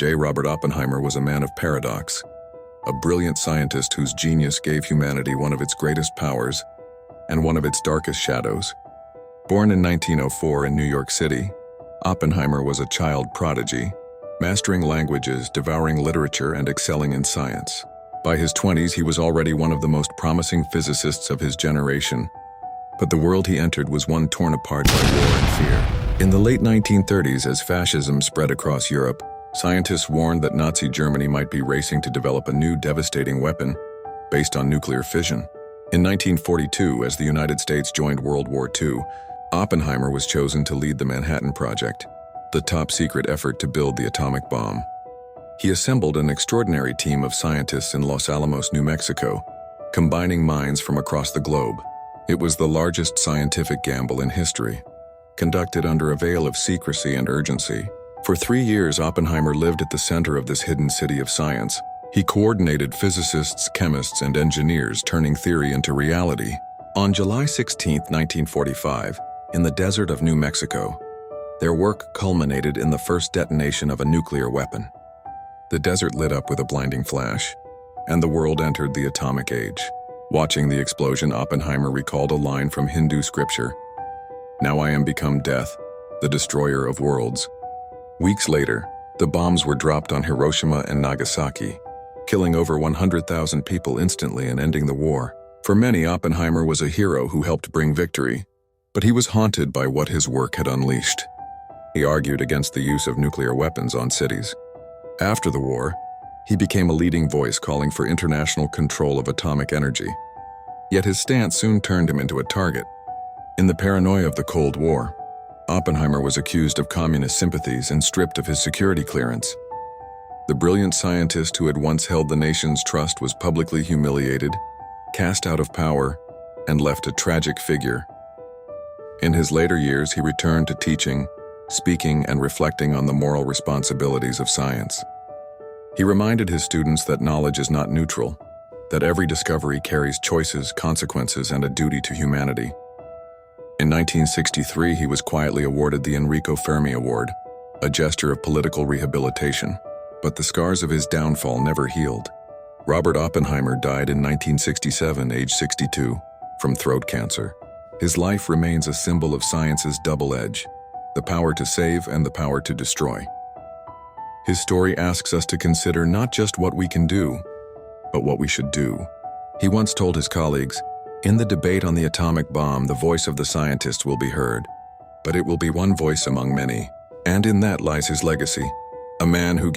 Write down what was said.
Robert Oppenheimer was a man of paradox, a brilliant scientist whose genius gave humanity one of its greatest powers and one of its darkest shadows. Born in 1904 in New York City, Oppenheimer was a child prodigy, mastering languages, devouring literature, and excelling in science. By his 20s, he was already one of the most promising physicists of his generation, but the world he entered was one torn apart by war and fear. In the late 1930s, as fascism spread across Europe, scientists warned that Nazi Germany might be racing to develop a new devastating weapon based on nuclear fission. In 1942, as the United States joined World War II, Oppenheimer was chosen to lead the Manhattan Project, the top-secret effort to build the atomic bomb. He assembled an extraordinary team of scientists in Los Alamos, New Mexico, combining minds from across the globe. It was the largest scientific gamble in history, conducted under a veil of secrecy and urgency. For 3 years, Oppenheimer lived at the center of this hidden city of science. He coordinated physicists, chemists, and engineers, turning theory into reality. On July 16, 1945, in the desert of New Mexico, their work culminated in the first detonation of a nuclear weapon. The desert lit up with a blinding flash, and the world entered the atomic age. Watching the explosion, Oppenheimer recalled a line from Hindu scripture, "Now I am become death, the destroyer of worlds." Weeks later, the bombs were dropped on Hiroshima and Nagasaki, killing over 100,000 people instantly and ending the war. For many, Oppenheimer was a hero who helped bring victory, but he was haunted by what his work had unleashed. He argued against the use of nuclear weapons on cities. After the war, he became a leading voice calling for international control of atomic energy. Yet his stance soon turned him into a target. In the paranoia of the Cold War, Oppenheimer was accused of communist sympathies and stripped of his security clearance. The brilliant scientist who had once held the nation's trust was publicly humiliated, cast out of power, and left a tragic figure. In his later years, he returned to teaching, speaking, and reflecting on the moral responsibilities of science. He reminded his students that knowledge is not neutral, that every discovery carries choices, consequences, and a duty to humanity. In 1963, he was quietly awarded the Enrico Fermi Award, a gesture of political rehabilitation. But the scars of his downfall never healed. Robert Oppenheimer died in 1967, age 62, from throat cancer. His life remains a symbol of science's double edge, the power to save and the power to destroy. His story asks us to consider not just what we can do, but what we should do. He once told his colleagues, "In the debate on the atomic bomb, the voice of the scientist will be heard, but it will be one voice among many." And in that lies his legacy, a man who